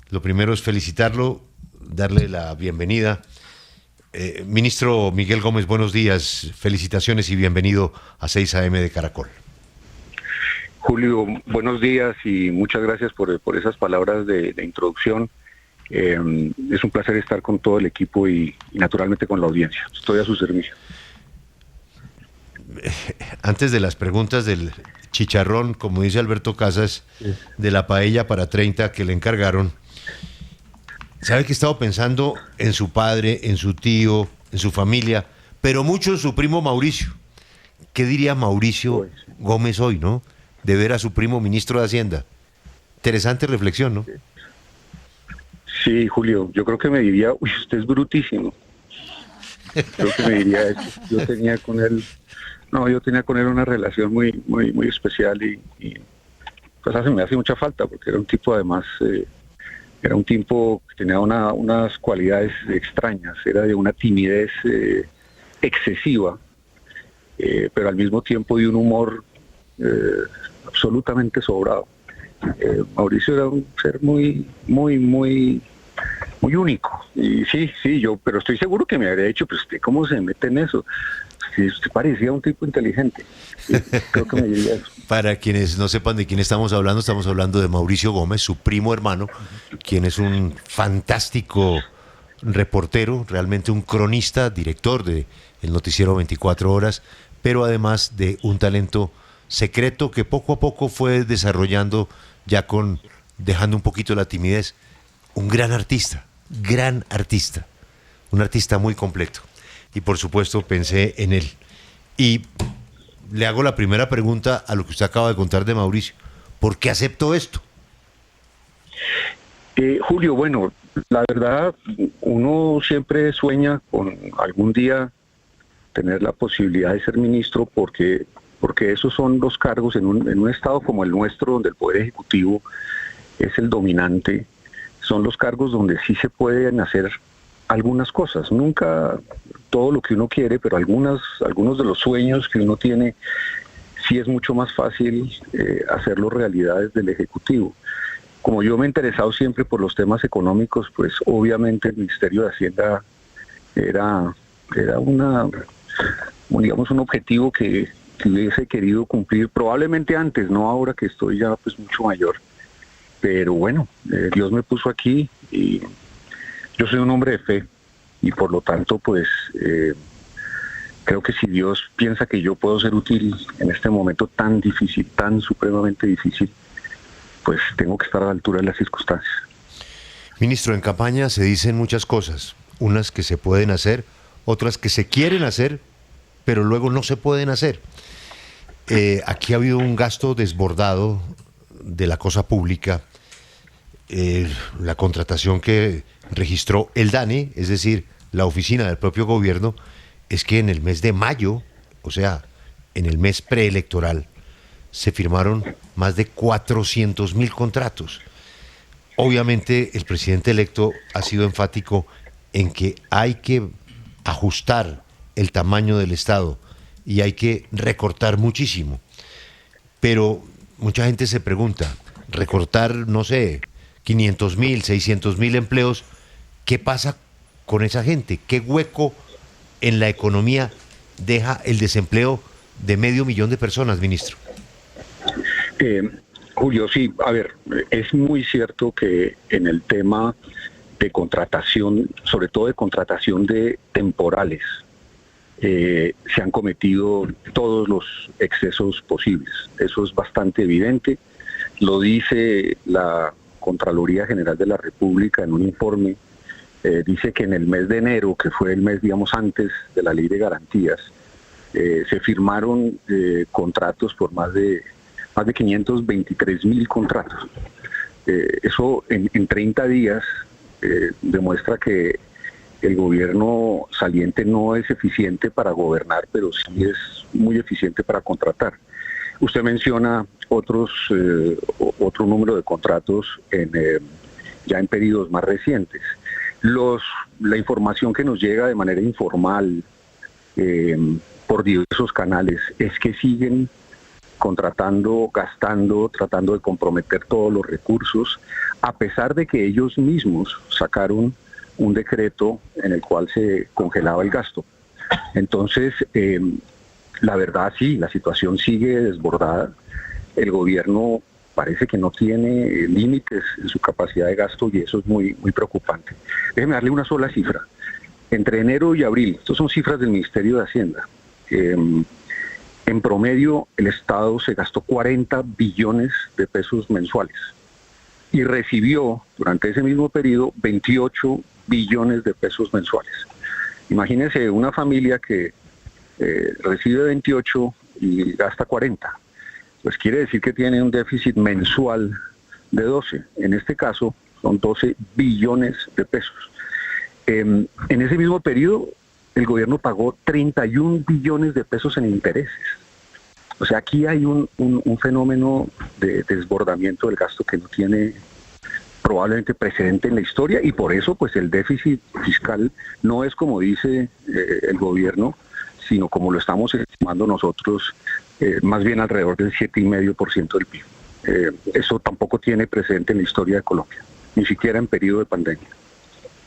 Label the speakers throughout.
Speaker 1: Lo primero es felicitarlo, darle la bienvenida. Ministro Miguel Gómez, buenos días, felicitaciones y bienvenido a 6 AM de Caracol.
Speaker 2: Julio, buenos días y muchas gracias por esas palabras de introducción. Es un placer estar con todo el equipo y naturalmente con la audiencia. Estoy a su servicio.
Speaker 1: Antes de las preguntas del chicharrón, como dice Alberto Casas, de la paella para 30 que le encargaron, ¿sabe que he estado pensando en su padre, en su tío, en su familia, pero mucho en su primo Mauricio? ¿Qué diría Mauricio Gómez hoy, no? De ver a su primo ministro de Hacienda. Interesante reflexión, ¿no?
Speaker 2: Sí, Julio, yo creo que me diría, uy, usted es brutísimo. Creo que me diría eso. Yo tenía con él una relación muy especial y pues me hace mucha falta porque era un tipo además, era un tipo que tenía unas cualidades extrañas, era de una timidez excesiva, pero al mismo tiempo de un humor absolutamente sobrado. Mauricio era un ser muy único. Y sí, pero estoy seguro que me habría dicho, pues usted cómo se mete en eso. Si usted parecía un tipo inteligente. Sí, creo que me diría eso.
Speaker 1: Para quienes no sepan de quién estamos hablando de Mauricio Gómez, su primo hermano, quien es un fantástico reportero, realmente un cronista, director de el noticiero 24 horas, pero además de un talento secreto que poco a poco fue desarrollando ya dejando un poquito la timidez. Un gran artista, un artista muy completo. Y por supuesto pensé en él. Y le hago la primera pregunta a lo que usted acaba de contar de Mauricio. ¿Por qué aceptó esto?
Speaker 2: Julio, bueno, la verdad, uno siempre sueña con algún día tener la posibilidad de ser ministro porque esos son los cargos en un estado como el nuestro, donde el Poder Ejecutivo es el dominante. Son los cargos donde sí se pueden hacer algunas cosas, nunca todo lo que uno quiere, pero algunos de los sueños que uno tiene, sí es mucho más fácil hacerlo realidad desde el Ejecutivo. Como yo me he interesado siempre por los temas económicos, pues obviamente el Ministerio de Hacienda era digamos, un objetivo que hubiese querido cumplir probablemente antes, no ahora que estoy ya pues mucho mayor. Pero bueno, Dios me puso aquí y yo soy un hombre de fe y por lo tanto pues creo que si Dios piensa que yo puedo ser útil en este momento tan difícil, tan supremamente difícil, pues tengo que estar a la altura de las circunstancias.
Speaker 1: Ministro, en campaña se dicen muchas cosas, unas que se pueden hacer, otras que se quieren hacer, pero luego no se pueden hacer. Aquí ha habido un gasto desbordado de la cosa pública, la contratación que registró el DANE, es decir, la oficina del propio gobierno, es que en el mes de mayo, o sea, en el mes preelectoral, se firmaron más de 400.000 contratos. Obviamente el presidente electo ha sido enfático en que hay que ajustar el tamaño del Estado y hay que recortar muchísimo. Pero mucha gente se pregunta, recortar, no sé, 500.000, 600.000 empleos, ¿qué pasa con esa gente? ¿Qué hueco en la economía deja el desempleo de 500.000 de personas, ministro?
Speaker 2: Julio, sí, a ver, es muy cierto que en el tema de contratación, sobre todo de contratación de temporales, se han cometido todos los excesos posibles. Eso es bastante evidente. Lo dice la Contraloría General de la República en un informe. Dice que en el mes de enero, que fue el mes, digamos, antes de la Ley de Garantías, se firmaron contratos por más de 523.000 contratos. Eso en 30 días demuestra que el gobierno saliente no es eficiente para gobernar, pero sí es muy eficiente para contratar. Usted menciona otro número de contratos ya en periodos más recientes. La información que nos llega de manera informal por diversos canales es que siguen contratando, gastando, tratando de comprometer todos los recursos. a pesar de que ellos mismos sacaron un decreto en el cual se congelaba el gasto. Entonces, la verdad sí, la situación sigue desbordada. El gobierno parece que no tiene límites en su capacidad de gasto y eso es muy, muy preocupante. Déjeme darle una sola cifra. Entre enero y abril, estas son cifras del Ministerio de Hacienda, en promedio el Estado se gastó 40 billones de pesos mensuales y recibió durante ese mismo periodo 28 billones de pesos mensuales. Imagínense una familia que recibe 28 y gasta 40. Pues quiere decir que tiene un déficit mensual de 12. En este caso son 12 billones de pesos. En ese mismo periodo el gobierno pagó 31 billones de pesos en intereses. O sea, aquí hay un fenómeno de desbordamiento del gasto que no tiene probablemente precedente en la historia y por eso pues el déficit fiscal no es como dice el gobierno, sino como lo estamos estimando nosotros, más bien alrededor del 7,5% del PIB. Eso tampoco tiene precedente en la historia de Colombia, ni siquiera en periodo de pandemia.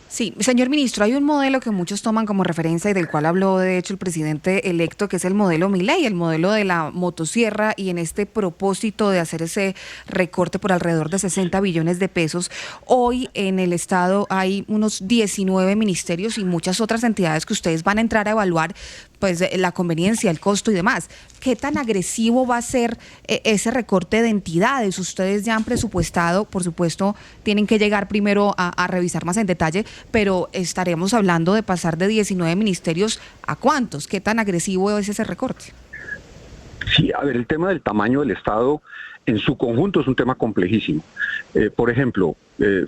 Speaker 3: Sí, señor ministro, hay un modelo que muchos toman como referencia y del cual habló de hecho el presidente electo, que es el modelo Milei, el modelo de la motosierra, y en este propósito de hacer ese recorte por alrededor de 60 billones de pesos, hoy en el Estado hay unos 19 ministerios y muchas otras entidades que ustedes van a entrar a evaluar pues la conveniencia, el costo y demás. ¿Qué tan agresivo va a ser ese recorte de entidades? Ustedes ya han presupuestado, por supuesto, tienen que llegar primero a revisar más en detalle, pero estaremos hablando de pasar de 19 ministerios a ¿cuántos? ¿Qué tan agresivo es ese recorte?
Speaker 2: Sí, a ver, el tema del tamaño del Estado en su conjunto es un tema complejísimo. Por ejemplo,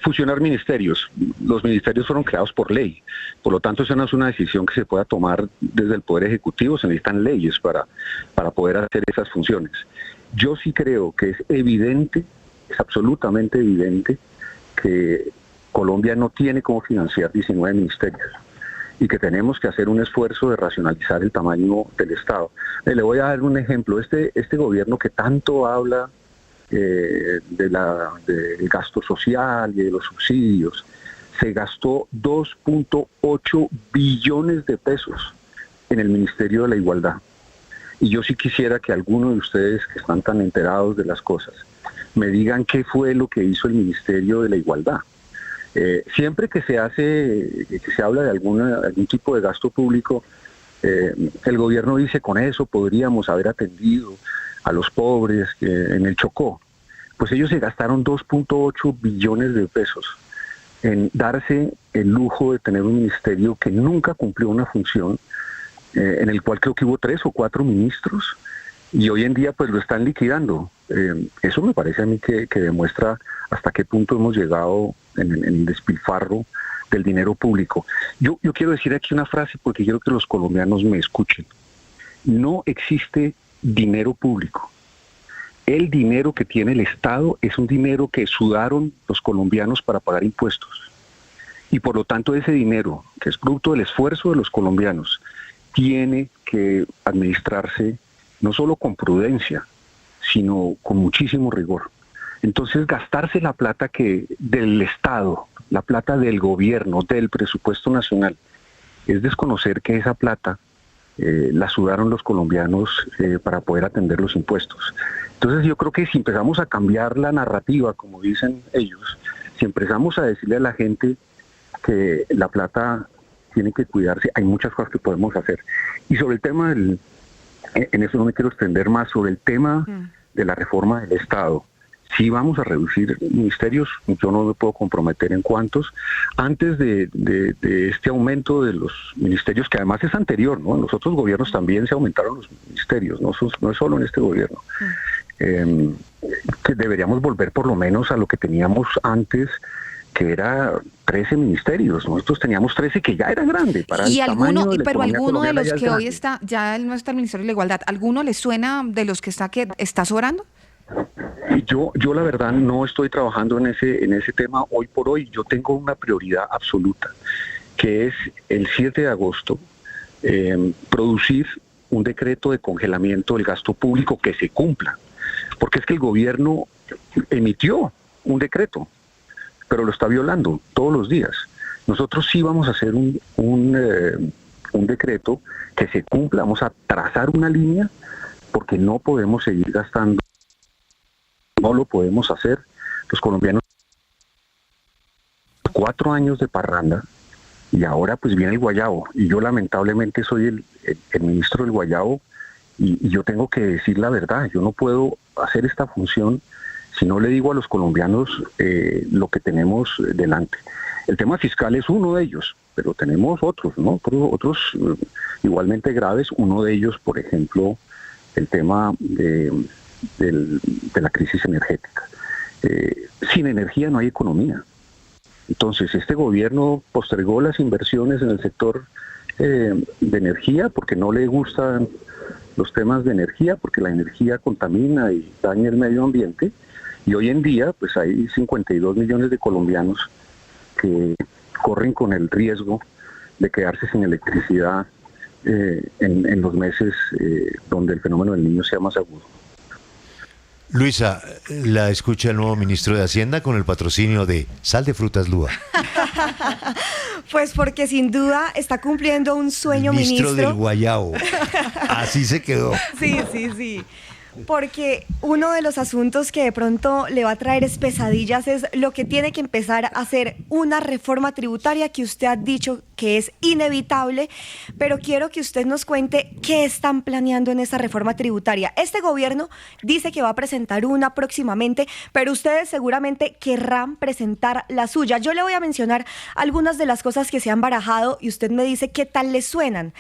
Speaker 2: fusionar ministerios. Los ministerios fueron creados por ley. Por lo tanto, esa no es una decisión que se pueda tomar desde el Poder Ejecutivo. Se necesitan leyes para poder hacer esas funciones. Yo sí creo que es evidente, es absolutamente evidente, que Colombia no tiene cómo financiar 19 ministerios y que tenemos que hacer un esfuerzo de racionalizar el tamaño del Estado. Le voy a dar un ejemplo. Este gobierno que tanto habla del gasto social y de los subsidios, se gastó 2.8 billones de pesos en el Ministerio de la Igualdad. Y yo sí quisiera que algunos de ustedes que están tan enterados de las cosas me digan qué fue lo que hizo el Ministerio de la Igualdad. Siempre que se habla de algún tipo de gasto público, el gobierno dice con eso podríamos haber atendido a los pobres en el Chocó. Pues ellos se gastaron 2.8 billones de pesos en darse el lujo de tener un ministerio que nunca cumplió una función, en el cual creo que hubo 3 o 4 ministros y hoy en día pues lo están liquidando. Eso me parece a mí que demuestra hasta qué punto hemos llegado en el despilfarro del dinero público. Yo quiero decir aquí una frase porque quiero que los colombianos me escuchen. No existe dinero público. El dinero que tiene el Estado es un dinero que sudaron los colombianos para pagar impuestos. Y por lo tanto ese dinero, que es producto del esfuerzo de los colombianos, tiene que administrarse no solo con prudencia, sino con muchísimo rigor. Entonces gastarse la plata del Estado, la plata del gobierno, del presupuesto nacional, es desconocer que esa plata la sudaron los colombianos para poder atender los impuestos. Entonces yo creo que si empezamos a cambiar la narrativa, como dicen ellos, si empezamos a decirle a la gente que la plata tiene que cuidarse, hay muchas cosas que podemos hacer. Y sobre el tema en eso no me quiero extender más, sobre el tema de la reforma del Estado. Si vamos a reducir ministerios, yo no me puedo comprometer en cuántos. Antes de este aumento de los ministerios, que además es anterior, ¿no? En los otros gobiernos también se aumentaron los ministerios, no es solo en este gobierno. Que deberíamos volver por lo menos a lo que teníamos antes, que era 13 ministerios. Nosotros teníamos 13 que ya era grande para
Speaker 3: y
Speaker 2: el tamaño de la
Speaker 3: pero
Speaker 2: economía
Speaker 3: alguno de
Speaker 2: colombiana
Speaker 3: los
Speaker 2: ya
Speaker 3: que
Speaker 2: es
Speaker 3: hoy
Speaker 2: grande.
Speaker 3: ya no está el Ministerio de la Igualdad, ¿alguno le suena de los que está sobrando?
Speaker 2: Yo la verdad no estoy trabajando en ese tema hoy por hoy. Yo tengo una prioridad absoluta, que es el 7 de agosto producir un decreto de congelamiento del gasto público que se cumpla. Porque es que el gobierno emitió un decreto, pero lo está violando todos los días. Nosotros sí vamos a hacer un decreto que se cumpla, vamos a trazar una línea, porque no podemos seguir gastando, no lo podemos hacer. Los colombianos, 4 años de parranda, y ahora pues viene el guayabo, y yo lamentablemente soy el ministro del guayabo, y yo tengo que decir la verdad. Yo no puedo hacer esta función si no le digo a los colombianos lo que tenemos delante. El tema fiscal es uno de ellos, pero tenemos otros, ¿no? Otros igualmente graves. Uno de ellos, por ejemplo, el tema de la crisis energética. Sin energía no hay economía. Entonces, este gobierno postergó las inversiones en el sector de energía porque no le gustan los temas de energía, porque la energía contamina y daña el medio ambiente, y hoy en día pues hay 52 millones de colombianos que corren con el riesgo de quedarse sin electricidad en los meses donde el fenómeno del Niño sea más agudo.
Speaker 1: Luisa, la escucha el nuevo ministro de Hacienda con el patrocinio de Sal de Frutas Lúa.
Speaker 4: Pues porque sin duda está cumpliendo un sueño,
Speaker 1: ministro del Guayabo. Así se quedó.
Speaker 4: Sí. Porque uno de los asuntos que de pronto le va a traer pesadillas es lo que tiene que empezar a hacer una reforma tributaria que usted ha dicho que es inevitable, pero quiero que usted nos cuente qué están planeando en esa reforma tributaria. Este gobierno dice que va a presentar una próximamente, pero ustedes seguramente querrán presentar la suya. Yo le voy a mencionar algunas de las cosas que se han barajado y usted me dice qué tal le suenan.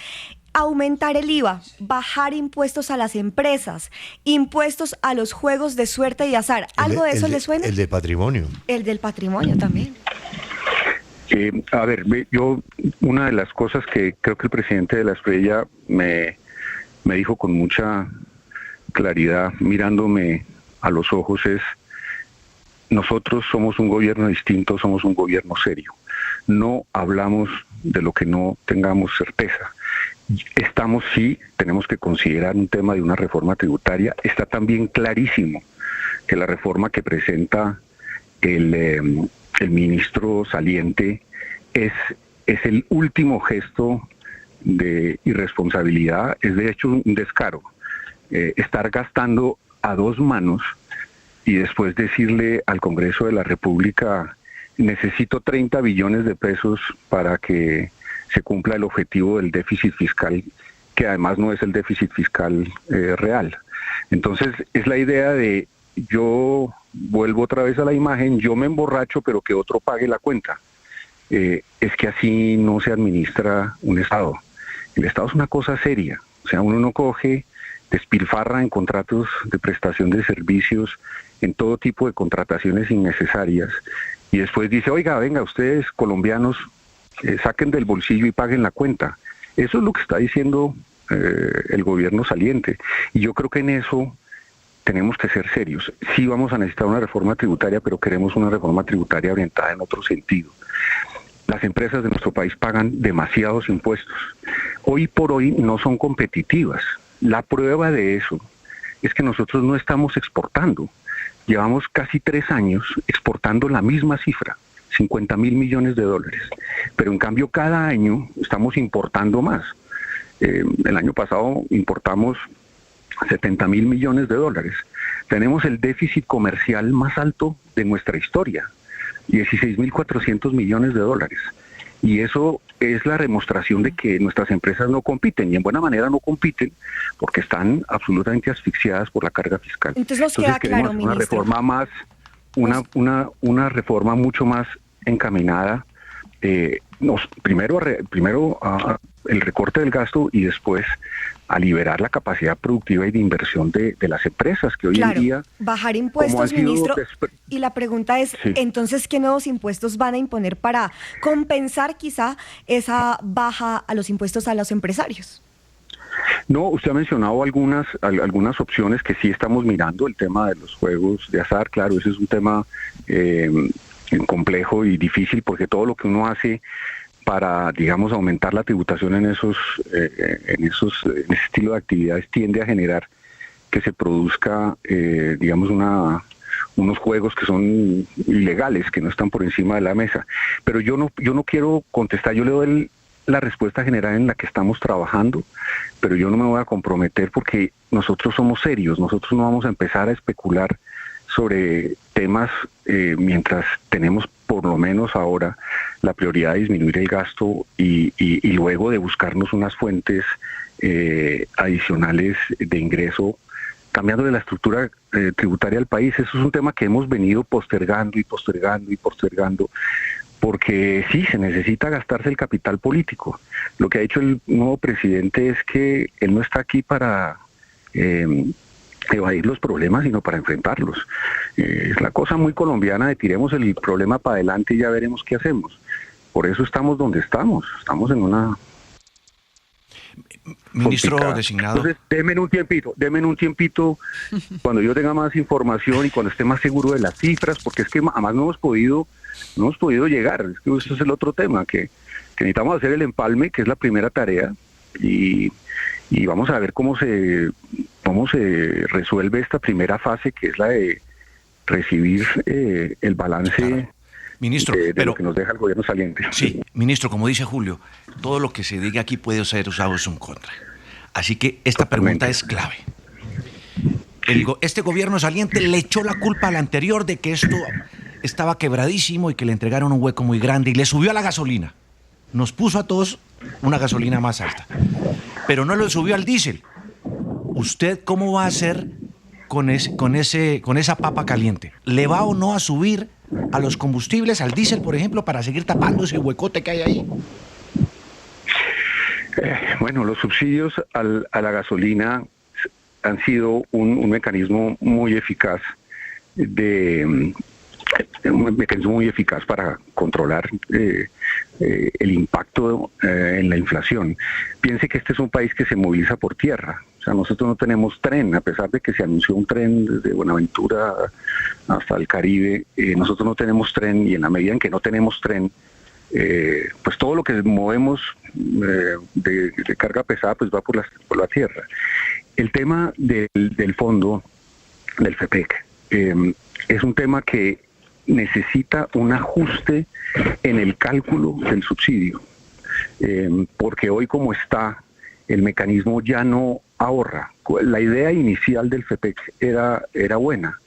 Speaker 4: Aumentar el IVA, bajar impuestos a las empresas, impuestos a los juegos de suerte y azar. ¿Algo de eso le suena?
Speaker 1: El del patrimonio.
Speaker 4: El del patrimonio también.
Speaker 2: A ver, yo una de las cosas que creo que el presidente de la Estrella me dijo con mucha claridad, mirándome a los ojos, es: nosotros somos un gobierno distinto, somos un gobierno serio. No hablamos de lo que no tengamos certeza. Tenemos que considerar un tema de una reforma tributaria. Está también clarísimo que la reforma que presenta el ministro saliente es el último gesto de irresponsabilidad, es de hecho un descaro. Estar gastando a 2 manos y después decirle al Congreso de la República: necesito 30 billones de pesos para que se cumpla el objetivo del déficit fiscal, que además no es el déficit fiscal real. Entonces es la idea de: yo vuelvo otra vez a la imagen, yo me emborracho pero que otro pague la cuenta. Es que así no se administra un Estado. El Estado es una cosa seria. O sea, uno no coge, despilfarra en contratos de prestación de servicios, en todo tipo de contrataciones innecesarias, y después dice: oiga, venga, ustedes colombianos, saquen del bolsillo y paguen la cuenta. Eso es lo que está diciendo el gobierno saliente, y yo creo que en eso tenemos que ser serios. Sí vamos a necesitar una reforma tributaria, pero queremos una reforma tributaria orientada en otro sentido. Las empresas de nuestro país pagan demasiados impuestos. Hoy por hoy no son competitivas. La prueba de eso es que nosotros no estamos exportando. Llevamos casi 3 años exportando la misma cifra, 50.000 millones de dólares. Pero en cambio cada año estamos importando más. El año pasado importamos 70.000 millones de dólares. Tenemos el déficit comercial más alto de nuestra historia, 16.400 millones de dólares. Y eso es la demostración de que nuestras empresas no compiten, y en buena manera no compiten porque están absolutamente asfixiadas por la carga fiscal.
Speaker 4: Entonces nos queda claro,
Speaker 2: una
Speaker 4: ministro.
Speaker 2: reforma más, una reforma mucho más encaminada, primero el recorte del gasto y después a liberar la capacidad productiva y de inversión de las empresas que hoy en día...
Speaker 4: bajar impuestos, ministro, y la pregunta es, sí. Entonces, ¿qué nuevos impuestos van a imponer para compensar quizá esa baja a los impuestos a los empresarios?
Speaker 2: No, usted ha mencionado algunas opciones que sí estamos mirando. El tema de los juegos de azar, claro, ese es un tema complejo y difícil, porque todo lo que uno hace para, digamos, aumentar la tributación en ese estilo de actividades tiende a generar que se produzca, digamos, unos juegos que son ilegales, que no están por encima de la mesa. Pero yo no quiero contestar, yo le doy la respuesta general en la que estamos trabajando, pero yo no me voy a comprometer porque nosotros somos serios, nosotros no vamos a empezar a especular sobre temas mientras tenemos por lo menos ahora la prioridad de disminuir el gasto y luego de buscarnos unas fuentes adicionales de ingreso, cambiando de la estructura tributaria del país. Eso es un tema que hemos venido postergando, porque sí, se necesita gastarse el capital político. Lo que ha dicho el nuevo presidente es que él no está aquí para evadir los problemas, sino para enfrentarlos. Es la cosa muy colombiana de tiremos el problema para adelante y ya veremos qué hacemos. Por eso estamos donde estamos en una...
Speaker 5: Ministro
Speaker 2: complicada.
Speaker 5: designado.
Speaker 2: Entonces, denme un tiempito cuando yo tenga más información y cuando esté más seguro de las cifras, porque es que además no hemos podido llegar. Es que ese es el otro tema, que necesitamos hacer el empalme, que es la primera tarea, y vamos a ver cómo se resuelve esta primera fase, que es la de recibir el balance.
Speaker 5: Claro. Ministro,
Speaker 2: de
Speaker 5: pero
Speaker 2: lo que nos deja el gobierno saliente.
Speaker 5: sí, ministro, como dice Julio, todo lo que se diga aquí puede ser usado en su contra. Así que esta pregunta es clave. Este gobierno saliente le echó la culpa al anterior de que esto estaba quebradísimo y que le entregaron un hueco muy grande y le subió a la gasolina. Nos puso a todos una gasolina más alta, pero no le subió al diésel. ¿Usted cómo va a hacer con esa papa caliente? ¿Le va o no a subir a los combustibles, al diésel, por ejemplo, para seguir tapando ese huecote que hay ahí?
Speaker 2: Bueno, los subsidios a la gasolina han sido un mecanismo muy eficaz para controlar el impacto en la inflación. Piense que este es un país que se moviliza por tierra. O sea, nosotros no tenemos tren, a pesar de que se anunció un tren desde Buenaventura hasta el Caribe, nosotros no tenemos tren, y en la medida en que no tenemos tren, pues todo lo que movemos de carga pesada pues va por la tierra. El tema del fondo del FEPEC es un tema que necesita un ajuste en el cálculo del subsidio, porque hoy como está, el mecanismo ya no ahorra. La idea inicial del FEPEC era buena,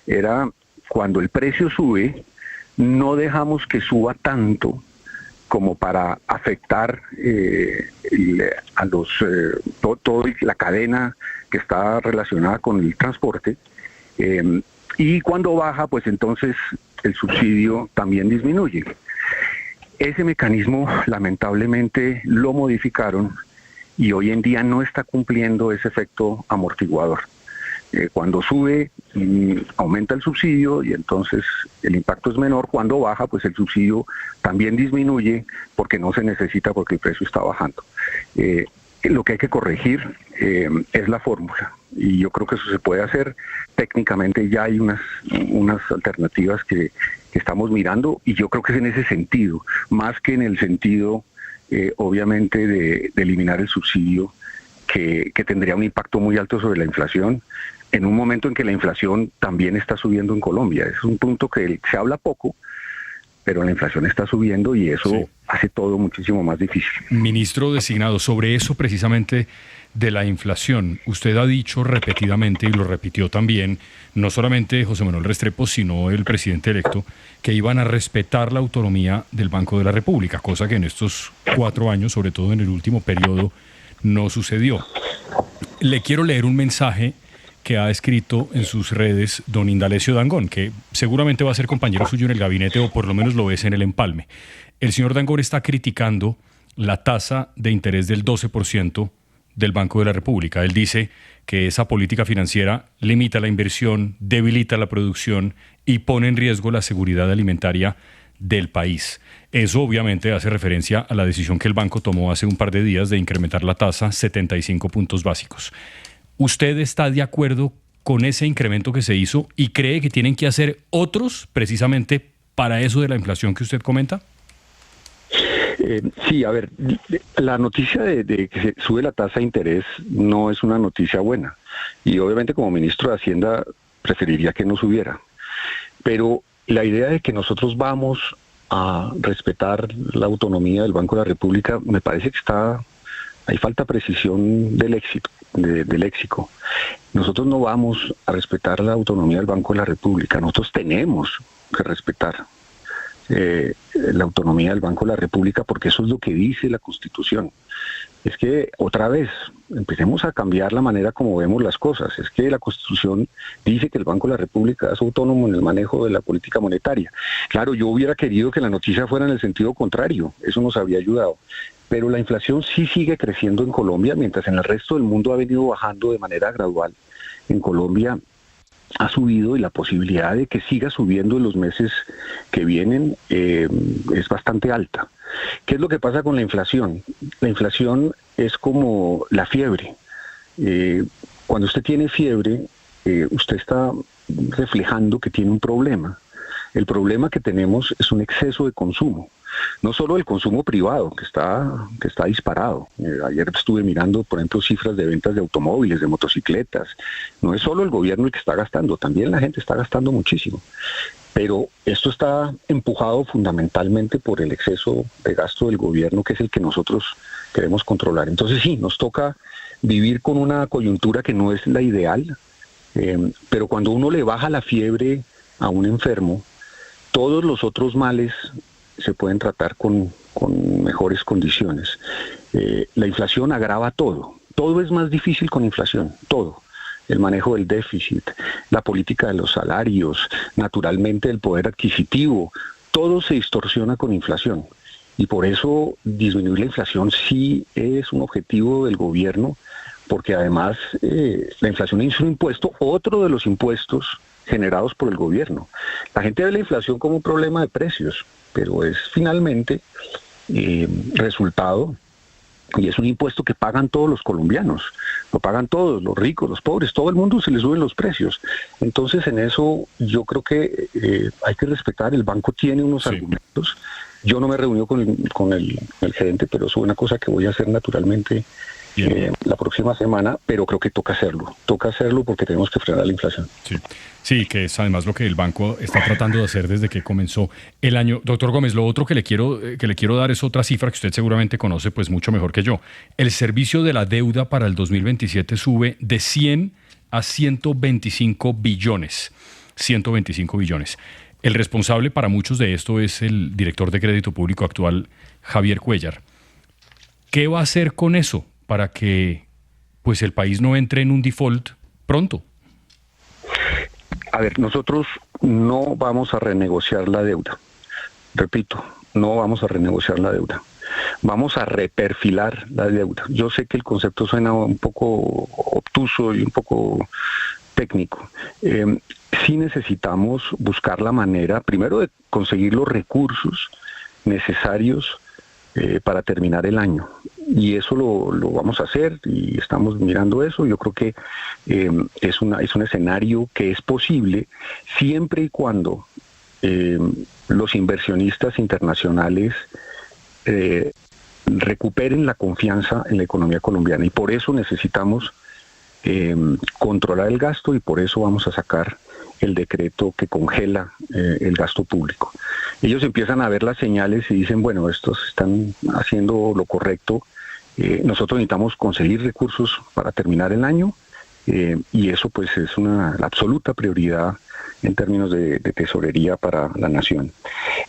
Speaker 2: era cuando el precio sube, no dejamos que suba tanto como para afectar a toda la cadena que está relacionada con el transporte, y cuando baja, pues entonces el subsidio también disminuye. Ese mecanismo lamentablemente lo modificaron y hoy en día no está cumpliendo ese efecto amortiguador. Cuando sube, aumenta el subsidio y entonces el impacto es menor. Cuando baja, pues el subsidio también disminuye porque no se necesita, porque el precio está bajando. Lo que hay que corregir es la fórmula, y yo creo que eso se puede hacer. Técnicamente ya hay unas alternativas que estamos mirando, y yo creo que es en ese sentido, más que en el sentido obviamente de eliminar el subsidio, que tendría un impacto muy alto sobre la inflación, en un momento en que la inflación también está subiendo en Colombia. Es un punto que se habla poco, pero la inflación está subiendo y eso hace todo muchísimo más difícil.
Speaker 6: Ministro designado, sobre eso precisamente de la inflación, usted ha dicho repetidamente, y lo repitió también, no solamente José Manuel Restrepo, sino el presidente electo, que iban a respetar la autonomía del Banco de la República, cosa que en estos 4 años, sobre todo en el último periodo, no sucedió. Le quiero leer un mensaje que ha escrito en sus redes don Indalecio Dangond, que seguramente va a ser compañero suyo en el gabinete, o por lo menos lo es en el empalme. El señor Dangond está criticando la tasa de interés del 12% del Banco de la República. Él dice que esa política financiera limita la inversión, debilita la producción y pone en riesgo la seguridad alimentaria del país. Eso obviamente hace referencia a la decisión que el banco tomó hace un par de días de incrementar la tasa 75 puntos básicos. ¿Usted está de acuerdo con ese incremento que se hizo y cree que tienen que hacer otros precisamente para eso de la inflación que usted comenta?
Speaker 2: Sí, a ver, la noticia de que se sube la tasa de interés no es una noticia buena, y obviamente como ministro de Hacienda preferiría que no subiera. Pero la idea de que nosotros vamos a respetar la autonomía del Banco de la República, me parece que hay falta precisión del léxico. Nosotros no vamos a respetar la autonomía del Banco de la República, nosotros tenemos que respetar la autonomía del Banco de la República, porque eso es lo que dice la Constitución. Es que, otra vez, empecemos a cambiar la manera como vemos las cosas. Es que la Constitución dice que el Banco de la República es autónomo en el manejo de la política monetaria. Claro, yo hubiera querido que la noticia fuera en el sentido contrario, eso nos habría ayudado. Pero la inflación sí sigue creciendo en Colombia, mientras en el resto del mundo ha venido bajando de manera gradual. En Colombia ha subido, y la posibilidad de que siga subiendo en los meses que vienen es bastante alta. ¿Qué es lo que pasa con la inflación? La inflación es como la fiebre. Cuando usted tiene fiebre, usted está reflejando que tiene un problema. El problema que tenemos es un exceso de consumo. No solo el consumo privado, que está disparado. Ayer estuve mirando, por ejemplo, cifras de ventas de automóviles, de motocicletas. No es solo el gobierno el que está gastando, también la gente está gastando muchísimo. Pero esto está empujado fundamentalmente por el exceso de gasto del gobierno, que es el que nosotros queremos controlar. Entonces sí, nos toca vivir con una coyuntura que no es la ideal, pero cuando uno le baja la fiebre a un enfermo, todos los otros males se pueden tratar con mejores condiciones. La inflación agrava todo. Todo es más difícil con inflación, todo. El manejo del déficit, la política de los salarios, naturalmente el poder adquisitivo, todo se distorsiona con inflación. Y por eso disminuir la inflación sí es un objetivo del gobierno, porque además la inflación es un impuesto, otro de los impuestos generados por el gobierno. La gente ve la inflación como un problema de precios, pero es finalmente resultado, y es un impuesto que pagan todos los colombianos, lo pagan todos, los ricos, los pobres, todo el mundo se les suben los precios. Entonces en eso yo creo que hay que respetar, el banco tiene unos argumentos. Yo no me he reunido con el gerente, pero eso es una cosa que voy a hacer naturalmente la próxima semana, pero creo que toca hacerlo porque tenemos que frenar la inflación.
Speaker 6: Sí, que es además lo que el banco está tratando de hacer desde que comenzó el año. Doctor Gómez, lo otro que le quiero dar es otra cifra que usted seguramente conoce pues mucho mejor que yo. El servicio de la deuda para el 2027 sube de 100 a 125 billones. 125 billones. El responsable para muchos de esto es el director de Crédito Público actual, Javier Cuéllar. ¿Qué va a hacer con eso para que pues el país no entre en un default pronto?
Speaker 2: A ver, nosotros no vamos a renegociar la deuda. Repito, no vamos a renegociar la deuda. Vamos a reperfilar la deuda. Yo sé que el concepto suena un poco obtuso y un poco técnico. Sí necesitamos buscar la manera, primero, de conseguir los recursos necesarios para terminar el año. Y eso lo vamos a hacer y estamos mirando eso. Yo creo que es un escenario que es posible siempre y cuando los inversionistas internacionales recuperen la confianza en la economía colombiana. Y por eso necesitamos controlar el gasto, y por eso vamos a sacar el decreto que congela el gasto público. Ellos empiezan a ver las señales y dicen, bueno, estos están haciendo lo correcto, nosotros necesitamos conseguir recursos para terminar el año, y eso pues es la absoluta prioridad en términos de tesorería para la nación.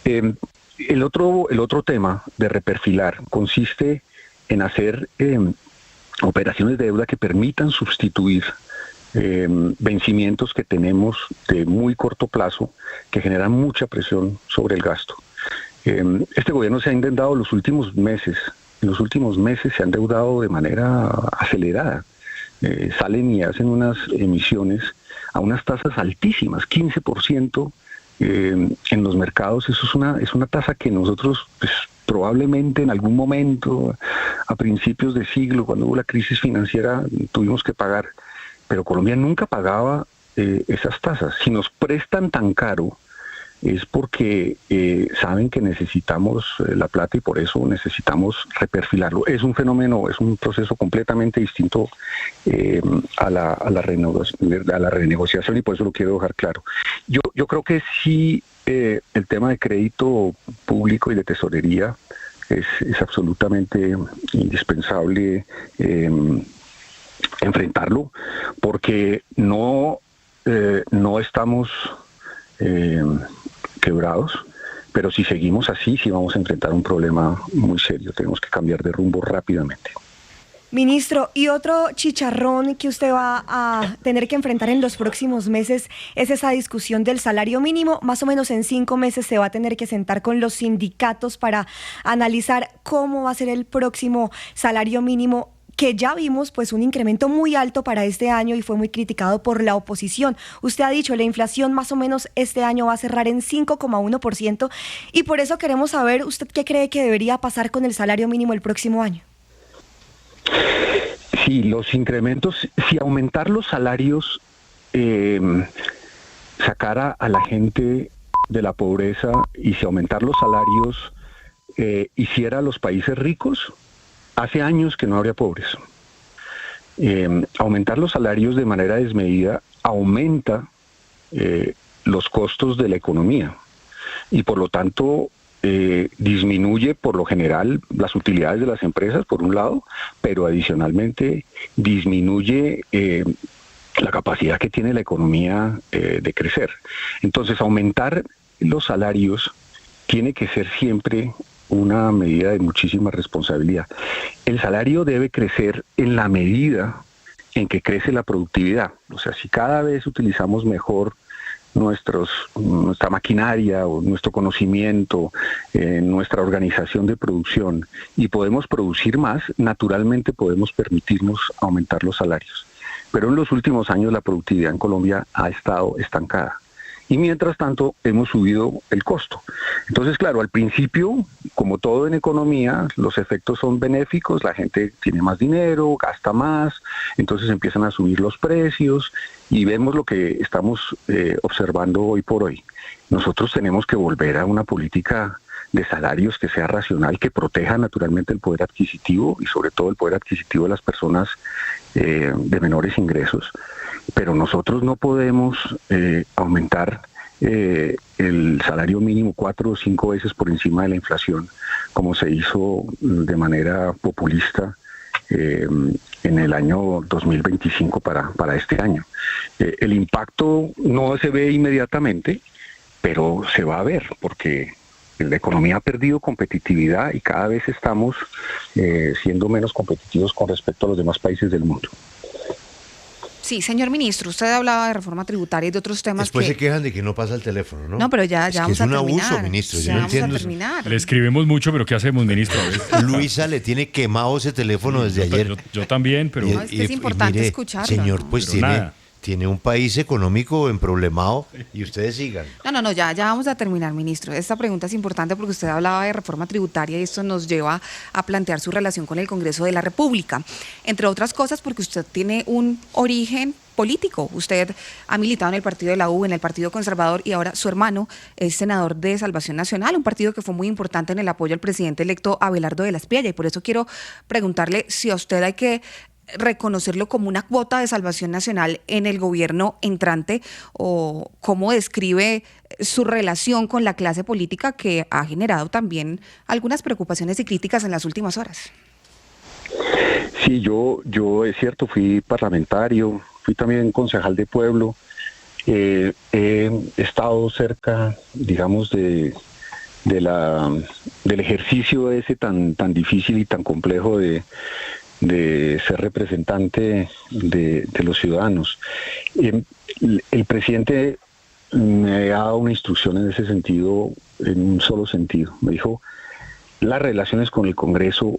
Speaker 2: El otro tema de reperfilar consiste en hacer operaciones de deuda que permitan sustituir vencimientos que tenemos de muy corto plazo, que generan mucha presión sobre el gasto. Este gobierno se ha endeudado en los últimos meses se ha endeudado de manera acelerada. Salen y hacen unas emisiones a unas tasas altísimas, 15% en los mercados. Eso es una tasa que nosotros pues, probablemente en algún momento, a principios de siglo, cuando hubo la crisis financiera, tuvimos que pagar. Pero Colombia nunca pagaba esas tasas. Si nos prestan tan caro, es porque saben que necesitamos la plata y por eso necesitamos reperfilarlo. Es un fenómeno, es un proceso completamente distinto a la renegociación y por eso lo quiero dejar claro. Yo creo que sí, el tema de crédito público y de tesorería es absolutamente indispensable enfrentarlo, porque no estamos quebrados, pero si seguimos así, sí vamos a enfrentar un problema muy serio. Tenemos que cambiar de rumbo rápidamente.
Speaker 4: Ministro, y otro chicharrón que usted va a tener que enfrentar en los próximos meses es esa discusión del salario mínimo. Más o menos en 5 meses se va a tener que sentar con los sindicatos para analizar cómo va a ser el próximo salario mínimo, que ya vimos pues un incremento muy alto para este año y fue muy criticado por la oposición. Usted ha dicho, la inflación más o menos este año va a cerrar en 5,1% y por eso queremos saber, ¿usted qué cree que debería pasar con el salario mínimo el próximo año?
Speaker 2: Sí, los incrementos, si aumentar los salarios sacara a la gente de la pobreza y si aumentar los salarios hiciera a los países ricos, hace años que no habría pobres. Aumentar los salarios de manera desmedida aumenta los costos de la economía y por lo tanto disminuye por lo general las utilidades de las empresas por un lado, pero adicionalmente disminuye la capacidad que tiene la economía de crecer. Entonces aumentar los salarios tiene que ser siempre una medida de muchísima responsabilidad. El salario debe crecer en la medida en que crece la productividad. O sea, si cada vez utilizamos mejor nuestra maquinaria o nuestro conocimiento, nuestra organización de producción y podemos producir más, naturalmente podemos permitirnos aumentar los salarios. Pero en los últimos años la productividad en Colombia ha estado estancada. Y mientras tanto hemos subido el costo. Entonces, claro, al principio, como todo en economía, los efectos son benéficos, la gente tiene más dinero, gasta más, entonces empiezan a subir los precios y vemos lo que estamos observando hoy por hoy. Nosotros tenemos que volver a una política de salarios que sea racional, que proteja naturalmente el poder adquisitivo y sobre todo el poder adquisitivo de las personas de menores ingresos. Pero nosotros no podemos aumentar el salario mínimo 4 o 5 veces por encima de la inflación, como se hizo de manera populista en el año 2025 para este año. El impacto no se ve inmediatamente, pero se va a ver, porque la economía ha perdido competitividad y cada vez estamos siendo menos competitivos con respecto a los demás países del mundo.
Speaker 3: Sí, señor ministro, usted hablaba de reforma tributaria y de otros temas.
Speaker 1: Después se quejan de que no pasa el teléfono, ¿no?
Speaker 3: No, pero ya vamos a terminar.
Speaker 1: Es un abuso, ministro. Yo no entiendo.
Speaker 6: Le escribimos mucho, pero ¿qué hacemos, ministro?
Speaker 1: Luisa le tiene quemado ese teléfono desde ayer.
Speaker 6: Yo también, pero...
Speaker 3: No, es que es importante escucharlo.
Speaker 1: Señor, pues tiene un país económico emproblemado y ustedes sigan.
Speaker 3: No, ya vamos a terminar, ministro. Esta pregunta es importante porque usted hablaba de reforma tributaria y esto nos lleva a plantear su relación con el Congreso de la República. Entre otras cosas porque usted tiene un origen político. Usted ha militado en el partido de la U, en el Partido Conservador y ahora su hermano es senador de Salvación Nacional, un partido que fue muy importante en el apoyo al presidente electo Abelardo de la Espriella y por eso quiero preguntarle si a usted hay que reconocerlo como una cuota de Salvación Nacional en el gobierno entrante o cómo describe su relación con la clase política que ha generado también algunas preocupaciones y críticas en las últimas horas.
Speaker 2: Sí, yo es cierto, fui parlamentario, fui también concejal de pueblo, he estado cerca, digamos, del ejercicio ese tan difícil y tan complejo de ser representante de los ciudadanos. El presidente me ha dado una instrucción en ese sentido, en un solo sentido. Me dijo, las relaciones con el Congreso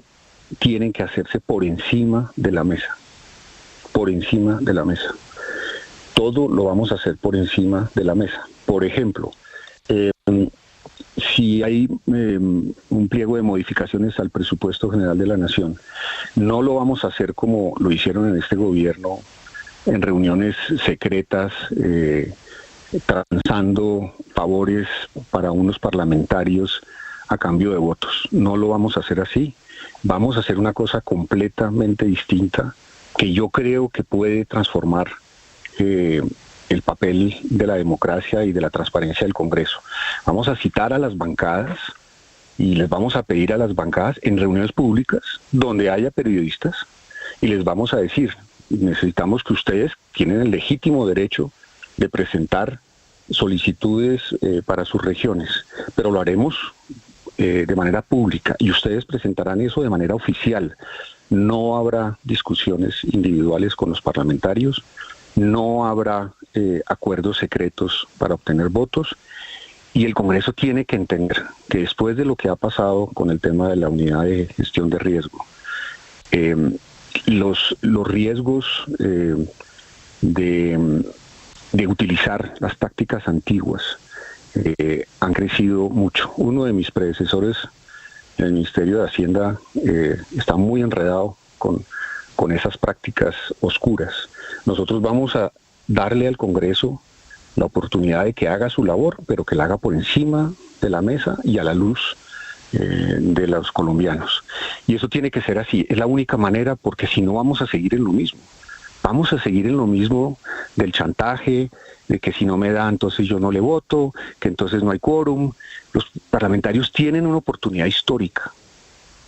Speaker 2: tienen que hacerse por encima de la mesa. Por encima de la mesa. Todo lo vamos a hacer por encima de la mesa. Por ejemplo, si hay un pliego de modificaciones al presupuesto general de la Nación, no lo vamos a hacer como lo hicieron en este gobierno, en reuniones secretas, transando favores para unos parlamentarios a cambio de votos. No lo vamos a hacer así. Vamos a hacer una cosa completamente distinta que yo creo que puede transformar el papel de la democracia y de la transparencia del Congreso. Vamos a citar a las bancadas y les vamos a pedir a las bancadas en reuniones públicas donde haya periodistas y les vamos a decir, necesitamos que ustedes tienen el legítimo derecho de presentar solicitudes para sus regiones, pero lo haremos de manera pública y ustedes presentarán eso de manera oficial. No habrá discusiones individuales con los parlamentarios, no habrá acuerdos secretos para obtener votos y el Congreso tiene que entender que después de lo que ha pasado con el tema de la unidad de gestión de riesgo, los riesgos de utilizar las tácticas antiguas han crecido mucho. Uno de mis predecesores en el Ministerio de Hacienda está muy enredado con esas prácticas oscuras. Nosotros vamos a darle al Congreso la oportunidad de que haga su labor, pero que la haga por encima de la mesa y a la luz de los colombianos. Y eso tiene que ser así, es la única manera, porque si no vamos a seguir en lo mismo. Vamos a seguir en lo mismo del chantaje, de que si no me da, entonces yo no le voto, que entonces no hay quórum. Los parlamentarios tienen una oportunidad histórica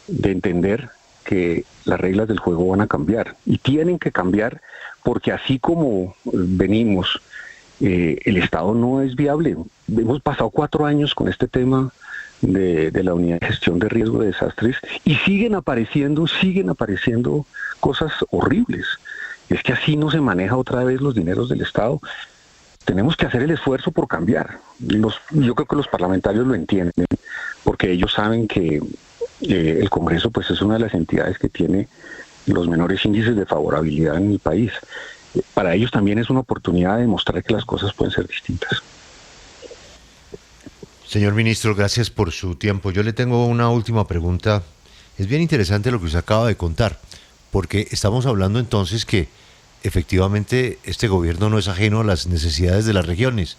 Speaker 2: de entender que las reglas del juego van a cambiar y tienen que cambiar porque así como venimos, el Estado no es viable. Hemos pasado 4 años con este tema de la unidad de gestión de riesgo de desastres y siguen apareciendo cosas horribles. Es que así no se maneja otra vez los dineros del Estado. Tenemos que hacer el esfuerzo por cambiar. Yo creo que los parlamentarios lo entienden, porque ellos saben que el Congreso pues es una de las entidades que tiene los menores índices de favorabilidad en el país. Para ellos también es una oportunidad de demostrar que las cosas pueden ser distintas.
Speaker 1: Señor ministro, gracias por su tiempo. Yo le tengo una última pregunta. Es bien interesante lo que usted acaba de contar, porque estamos hablando entonces que efectivamente este gobierno no es ajeno a las necesidades de las regiones,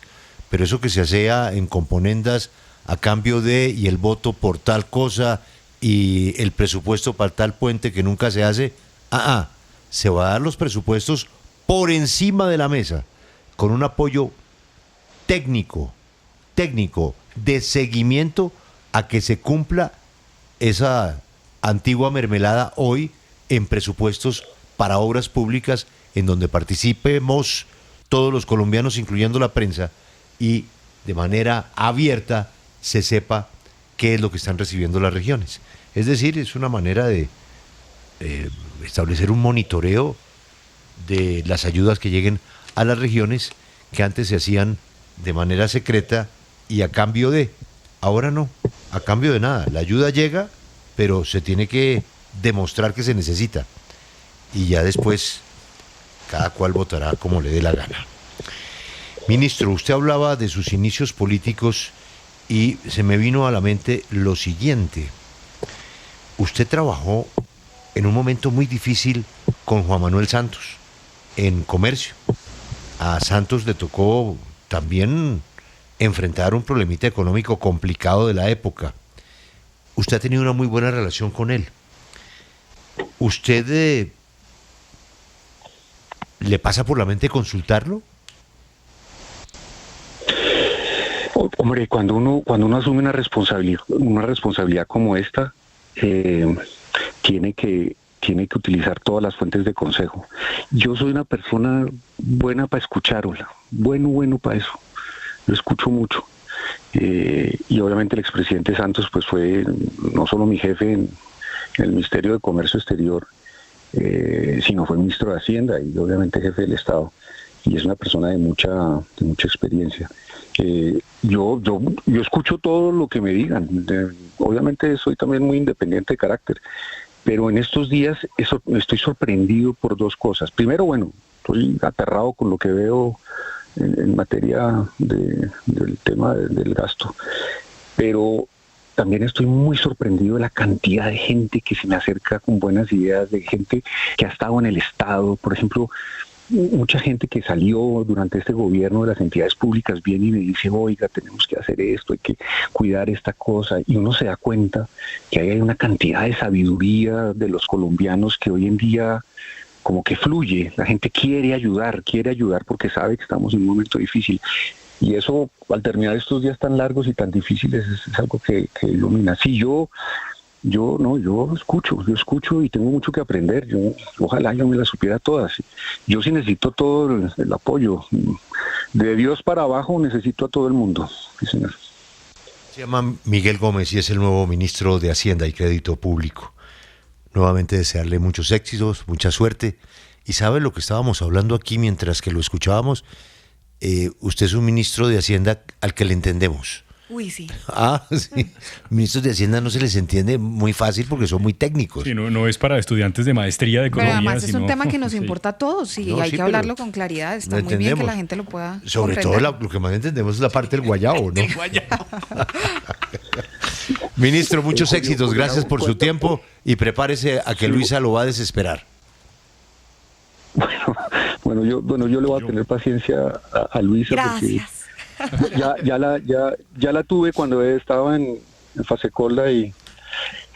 Speaker 1: pero eso que se hacía en componendas a cambio de y el voto por tal cosa y el presupuesto para tal puente que nunca se hace, se va a dar los presupuestos por encima de la mesa, con un apoyo técnico de seguimiento a que se cumpla esa antigua mermelada hoy en presupuestos para obras públicas en donde participemos todos los colombianos, incluyendo la prensa, y de manera abierta se sepa qué es lo que están recibiendo las regiones. Es decir, es una manera de establecer un monitoreo de las ayudas que lleguen a las regiones que antes se hacían de manera secreta y a cambio de, ahora no, a cambio de nada. La ayuda llega, pero se tiene que demostrar que se necesita y ya después cada cual votará como le dé la gana. Ministro, usted hablaba de sus inicios políticos y se me vino a la mente lo siguiente. Usted trabajó en un momento muy difícil con Juan Manuel Santos en comercio. A Santos le tocó también enfrentar un problemita económico complicado de la época. Usted ha tenido una muy buena relación con él. ¿Usted le pasa por la mente consultarlo?
Speaker 2: Hombre, cuando uno asume una responsabilidad como esta, tiene que utilizar todas las fuentes de consejo. Yo soy una persona buena para escucharla, bueno para eso. Yo escucho mucho. Y obviamente el expresidente Santos pues fue no solo mi jefe en el Ministerio de Comercio Exterior, sino fue ministro de Hacienda y obviamente jefe del Estado. Y es una persona de mucha experiencia. Yo escucho todo lo que me digan. Obviamente soy también muy independiente de carácter, pero en estos días estoy sorprendido por 2 cosas. Primero, estoy aterrado con lo que veo en materia del tema del gasto, pero también estoy muy sorprendido de la cantidad de gente que se me acerca con buenas ideas, de gente que ha estado en el Estado. Por ejemplo, mucha gente que salió durante este gobierno de las entidades públicas viene y me dice, oiga, tenemos que hacer esto, hay que cuidar esta cosa, y uno se da cuenta que hay una cantidad de sabiduría de los colombianos que hoy en día como que fluye, la gente quiere ayudar porque sabe que estamos en un momento difícil, y eso al terminar estos días tan largos y tan difíciles es algo que ilumina. Sí, yo escucho y tengo mucho que aprender. Ojalá yo me las supiera todas. Yo sí necesito todo el apoyo. De Dios para abajo necesito a todo el mundo. Sí, señor.
Speaker 1: Se llama Miguel Gómez y es el nuevo ministro de Hacienda y Crédito Público. Nuevamente desearle muchos éxitos, mucha suerte. Y sabe lo que estábamos hablando aquí mientras que lo escuchábamos. Usted es un ministro de Hacienda al que le entendemos.
Speaker 4: Uy, sí.
Speaker 1: Sí. Ministros de Hacienda no se les entiende muy fácil porque son muy técnicos.
Speaker 6: Sí, no es para estudiantes de maestría de
Speaker 3: Pero
Speaker 6: economía.
Speaker 3: además es un tema que nos importa a todos y
Speaker 1: No,
Speaker 3: hay
Speaker 1: sí,
Speaker 3: que hablarlo con claridad. Está muy bien que la gente lo pueda
Speaker 1: Sobre
Speaker 3: comprender.
Speaker 1: todo lo que más entendemos es la parte del guayabo, ¿no? Ministro, muchos éxitos. Gracias por su tiempo y prepárese a que Luisa lo va a desesperar.
Speaker 2: Bueno, yo le voy a tener paciencia a Luisa.
Speaker 4: Gracias.
Speaker 2: Porque ya la tuve cuando estaba en Fasecolda y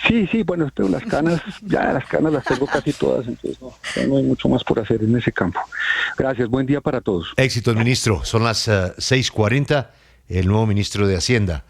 Speaker 2: sí, bueno, pero las canas las tengo casi todas, entonces no hay mucho más por hacer en ese campo. Gracias, buen día para todos.
Speaker 1: Éxitos, ministro. Son las 6:40. El nuevo ministro de Hacienda,